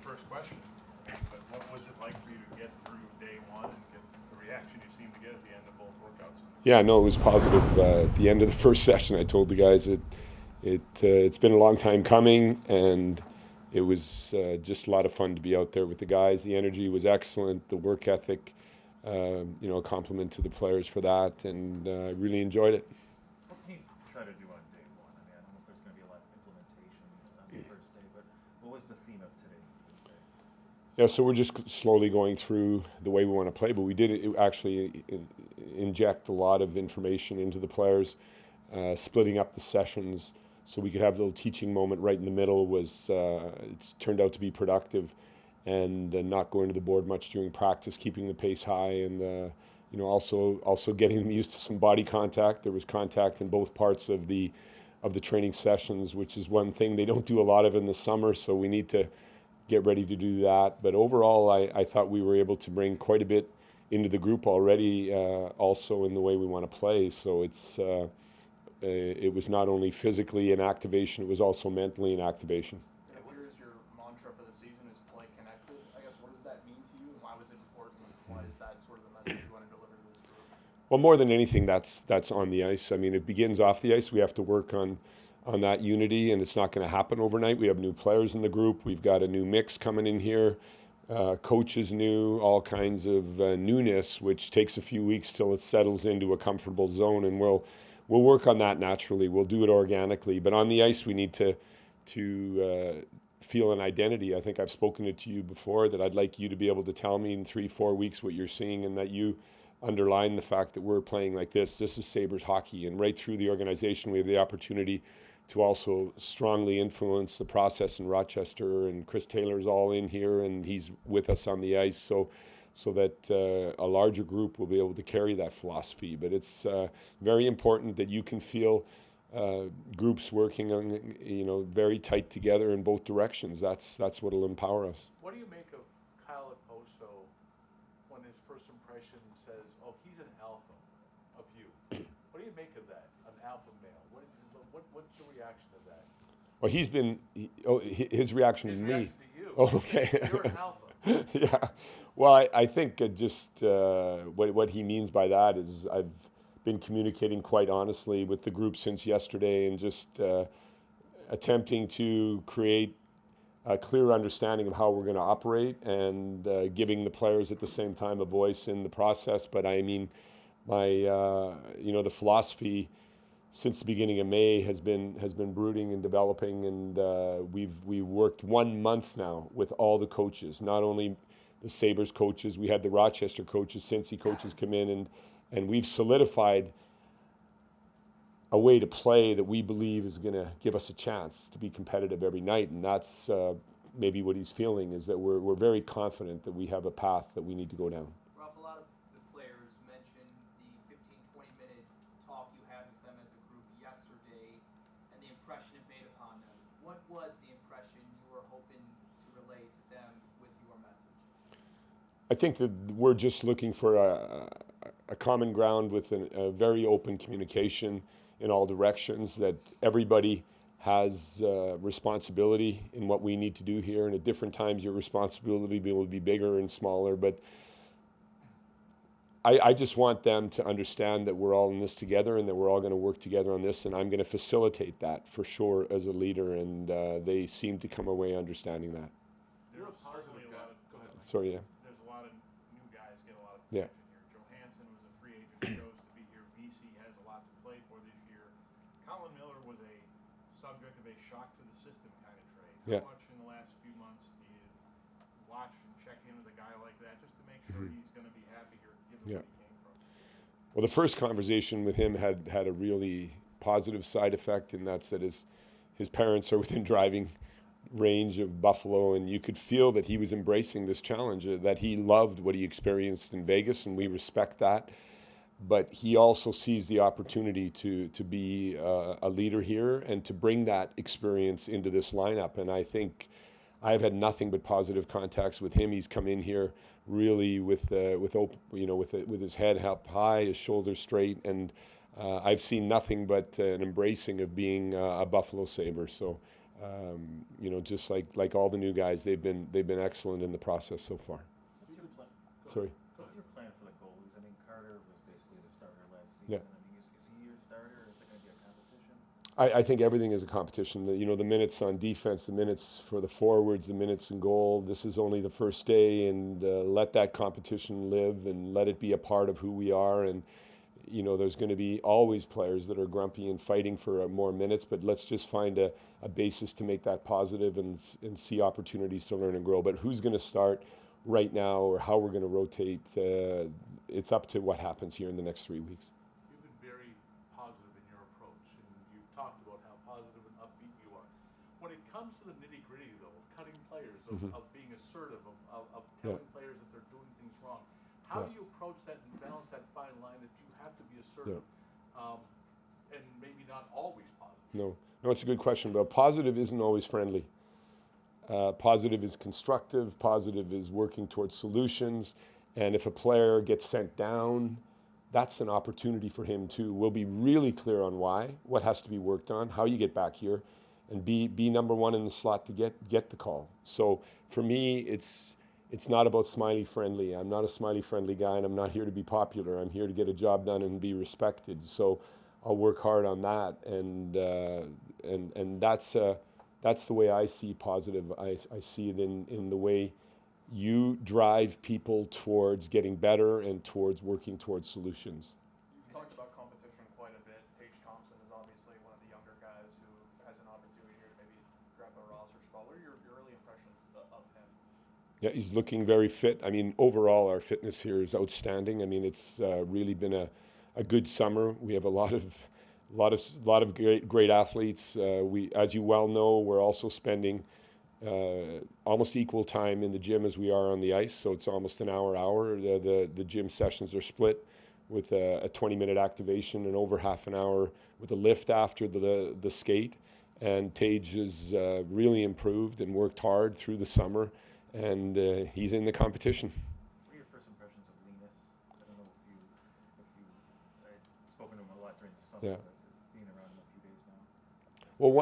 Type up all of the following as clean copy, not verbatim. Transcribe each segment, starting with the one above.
the first question, but what was it like for you to get through day one and get the reaction you seemed to get at the end of both workouts? Yeah, no, it was positive. At the end of the first session, I told the guys it's been a long time coming, and it was just a lot of fun to be out there with the guys. The energy was excellent, the work ethic, a compliment to the players for that, and I really enjoyed it. What can you try to do on day one? I mean, I don't know if there's going to be a lot of implementation on the first day, but what was the theme of today, you would say? Yeah, so we're just slowly going through the way we want to play, but we did actually inject a lot of information into the players, splitting up the sessions so we could have a little teaching moment right in the middle. It turned out to be productive, and not going to the board much during practice, keeping the pace high, and also getting them used to some body contact. There was contact in both parts of the training sessions, which is one thing they don't do a lot of in the summer, so we need to get ready to do that. But overall, I thought we were able to bring quite a bit into the group already, also in the way we want to play. So it was not only physically an activation, it was also mentally an activation. Here is your mantra for the season is play connected. I guess, what does that mean to you, and why was it important? Why is that sort of the message you want to deliver to this group? Well, more than anything, that's on the ice. I mean, it begins off the ice. We have to work on that unity, and it's not going to happen overnight. We have new players in the group. We've got a new mix coming in here. Coaches new, all kinds of newness, which takes a few weeks till it settles into a comfortable zone, and we'll work on that naturally. We'll do it organically, but on the ice we need to feel an identity. I think I've spoken it to you before, that I'd like you to be able to tell me in 3-4 weeks what you're seeing, and that you underline the fact that we're playing like this. This is Sabres hockey, and right through the organization we have the opportunity to also strongly influence the process in Rochester, and Chris Taylor's all in here, and he's with us on the ice, so that a larger group will be able to carry that philosophy. But it's very important that you can feel groups working on, very tight together in both directions. That's what will empower us. What do you make of Kyle Okposo when his first impression says, "Oh, he's an alpha of you"? What do you make of that? An alpha male. What's your reaction to that? Well, his reaction to me. Reaction to you. Oh, okay. You're an alpha. Yeah. Well, I think just what he means by that is I've been communicating quite honestly with the group since yesterday, and just attempting to create a clear understanding of how we're going to operate, and giving the players at the same time a voice in the process. But I mean, the philosophy since the beginning of May has been brooding and developing, and we've worked 1 month now with all the coaches, not only the Sabres coaches. We had the Rochester coaches, Cincy coaches come in, and we've solidified a way to play that we believe is going to give us a chance to be competitive every night. And that's maybe what he's feeling, is that we're very confident that we have a path that we need to go down. Ralph, a lot of the players mentioned the 15-20-minute talk you had with them as a group yesterday and the impression it made upon them. What was the impression you were hoping to relay to them with your message? I think that we're just looking for a common ground with a very open communication in all directions, that everybody has responsibility in what we need to do here, and at different times your responsibility will be bigger and smaller. But I just want them to understand that we're all in this together, and that we're all going to work together on this, and I'm going to facilitate that for sure as a leader, and they seem to come away understanding that. You're a positive guy. Go ahead. Sorry, yeah. There's a lot of new guys get a lot of Yeah. attention here. Johansson was a free agent, chose to be here. BC has a lot to play for this year. Colin Miller was a subject of a shock to the system kind of trade. Yeah. How much in the last few months do you watch and check in with a guy like that, just to make sure he's going to be happy here, given Yeah. where he came from? Well, the first conversation with him had a really positive side effect, and that's that his parents are within driving range of Buffalo, and you could feel that he was embracing this challenge, that he loved what he experienced in Vegas, and we respect that. But he also sees the opportunity to be a leader here, and to bring that experience into this lineup. And I think I've had nothing but positive contacts with him. He's come in here really with his head up high, his shoulders straight, and I've seen nothing but an embracing of being a Buffalo Sabre. So Just like all the new guys, they've been excellent in the process so far. What's your plan? Sorry. What's your plan for the goalies? I mean, Carter was basically the starter last Yeah. season. I mean, is he your starter, or is it going to be a competition? I think everything is a competition. The minutes on defense, the minutes for the forwards, the minutes in goal. This is only the first day, and let that competition live and let it be a part of who we are. And there's going to be always players that are grumpy and fighting for more minutes, but let's just find a basis to make that positive and see opportunities to learn and grow. But who's going to start right now or how we're going to rotate, it's up to what happens here in the next 3 weeks. You've been very positive in your approach, and you've talked about how positive and upbeat you are. When it comes to the nitty-gritty, though, of cutting players, of being assertive, of telling players that they're doing things wrong, how do you approach that and balance that fine line that you have to be assertive and maybe not always positive? No, it's a good question, but positive isn't always friendly. Positive is constructive. Positive is working towards solutions. And if a player gets sent down, that's an opportunity for him too. We'll be really clear on why, what has to be worked on, how you get back here, and be number one in the slot to get the call. So for me, it's not about smiley friendly. I'm not a smiley friendly guy, and I'm not here to be popular. I'm here to get a job done and be respected. So I'll work hard on that, and that's the way I see positive. I see it in the way you drive people towards getting better and towards working towards solutions. You've talked about competition quite a bit. Tage Thompson is obviously one of the younger guys who has an opportunity here to maybe grab a roster spot. What are your early impressions of him? Yeah, he's looking very fit. I mean, overall, our fitness here is outstanding. I mean, it's really been a good summer. We have a lot of great athletes. As you well know, we're also spending almost equal time in the gym as we are on the ice, so it's almost an hour. The gym sessions are split with a 20-minute activation and over half an hour with a lift after the skate. And Tage has really improved and worked hard through the summer, and he's in the competition. What are your first impressions of Linus? I don't know if I've spoken to him a lot during the summer, but being around him a few days now. Well,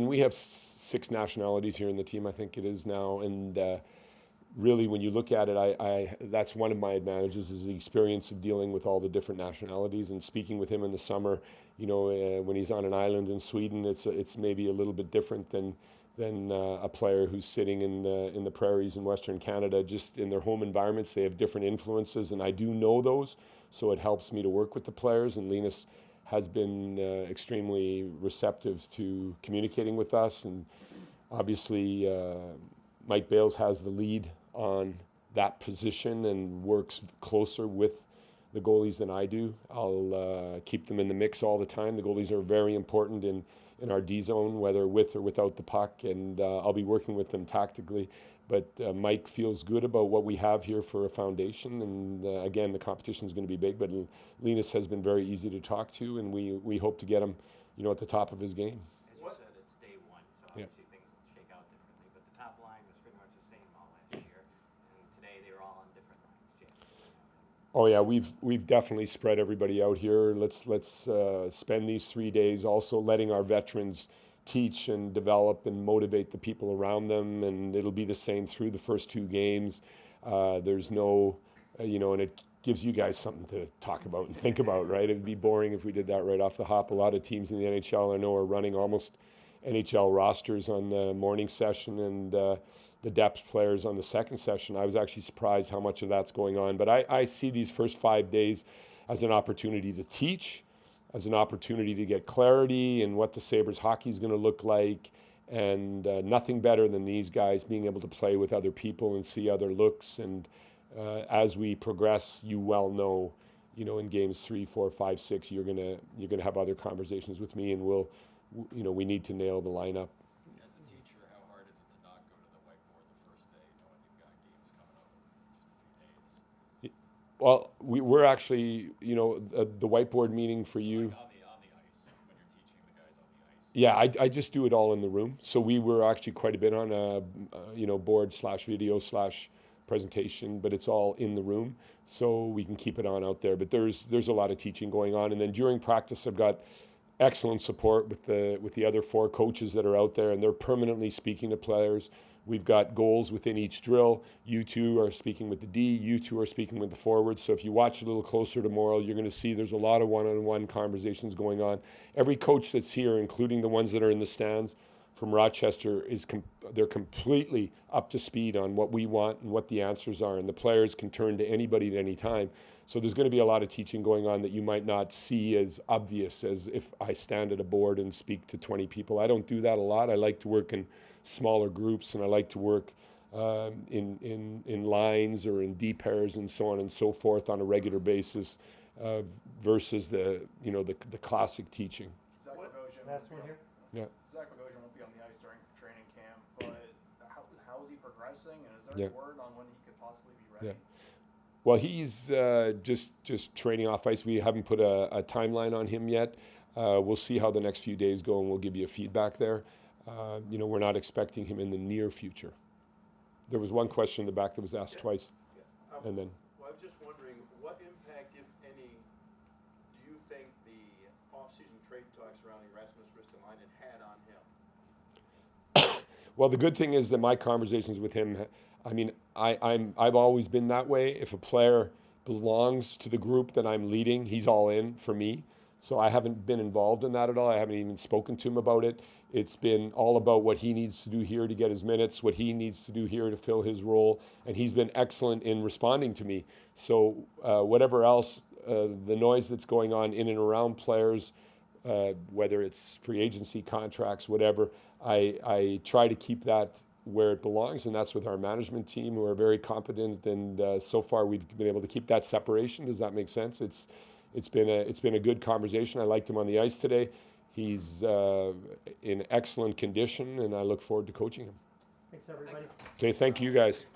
we have 6 nationalities here in the team, I think it is now, and really, when you look at it, that's one of my advantages is the experience of dealing with all the different nationalities and speaking with him in the summer. When he's on an island in Sweden, it's maybe a little bit different than a player who's sitting in the prairies in Western Canada. Just in their home environments, they have different influences, and I do know those, so it helps me to work with the players. And Linus has been extremely receptive to communicating with us, and obviously Mike Bales has the lead on that position and works closer with the goalies than I do. I'll keep them in the mix all the time. The goalies are very important in our D zone, whether with or without the puck, and I'll be working with them tactically. But Mike feels good about what we have here for a foundation, and again, the competition is going to be big, but Linus has been very easy to talk to, and we hope to get him at the top of his game. As you said, it's day one, so obviously things will shake out differently, but the top line was pretty much the same all last year, and today they were all on different lines, James. Oh yeah, we've definitely spread everybody out here. Let's spend these 3 days also letting our veterans teach and develop and motivate the people around them, and it'll be the same through the first 2 games. There's no, and it gives you guys something to talk about and think about, right? It'd be boring if we did that right off the hop. A lot of teams in the NHL I know are running almost NHL rosters on the morning session and the depth players on the second session. I was actually surprised how much of that's going on. But I see these first 5 days as an opportunity to teach, as an opportunity to get clarity in what the Sabres hockey is going to look like, and nothing better than these guys being able to play with other people and see other looks. And as we progress, you well know, in games 3, 4, 5, 6, you're gonna have other conversations with me, and we need to nail the lineup. As a teacher, how hard is it to not go to the whiteboard the first day, knowing you've got games coming up in just a few days? Well, we're actually, the whiteboard meening for you. Like on the ice, when you're teaching the guys on the ice. Yeah, I just do it all in the room. So we were actually quite a bit on a board/video/presentation, but it's all in the room, so we can keep it on out there. But there's a lot of teaching going on, and then during practice, I've got excellent support with the other 4 coaches that are out there, and they're permanently speaking to players. We've got goals within each drill. You 2 are speaking with the D, you 2 are speaking with the forwards. So if you watch a little closer tomorrow, you're going to see there's a lot of one-on-one conversations going on. Every coach that's here, including the ones that are in the stands from Rochester, they're completely up to speed on what we want and what the answers are, and the players can turn to anybody at any time. So there's going to be a lot of teaching going on that you might not see as obvious as if I stand at a board and speak to 20 people. I don't do that a lot. I like to work in smaller groups, and I like to work in lines or in D pairs and so on and so forth on a regular basis versus the classic teaching. Zach Bogosian Last one here. Yeah. Zach Bogosian won't be on the ice during training camp, but how is he progressing, and is there Yeah. any word on when he could possibly be ready? Yeah. Well, he's just training off ice. We haven't put a timeline on him yet. We'll see how the next few days go, and we'll give you a feedback there. We're not expecting him in the near future. There was one question in the back that was asked twice, and then. Well, I'm just wondering, what impact, if any, do you think the off-season trade talks surrounding Rasmus Ristolainen had on him? Well, the good thing is that my conversations with him, I mean, I've always been that way. If a player belongs to the group that I'm leading, he's all in for me. So I haven't been involved in that at all. I haven't even spoken to him about it. It's been all about what he needs to do here to get his minutes, what he needs to do here to fill his role, and he's been excellent in responding to me. So whatever else, the noise that's going on in and around players, whether it's free agency contracts, whatever, I try to keep that where it belongs, and that's with our management team, who are very competent, and so far we've been able to keep that separation. Does that make sense? It's been a good conversation. I liked him on the ice today. He's in excellent condition, and I look forward to coaching him. Thanks, everybody. Okay, thank you guys.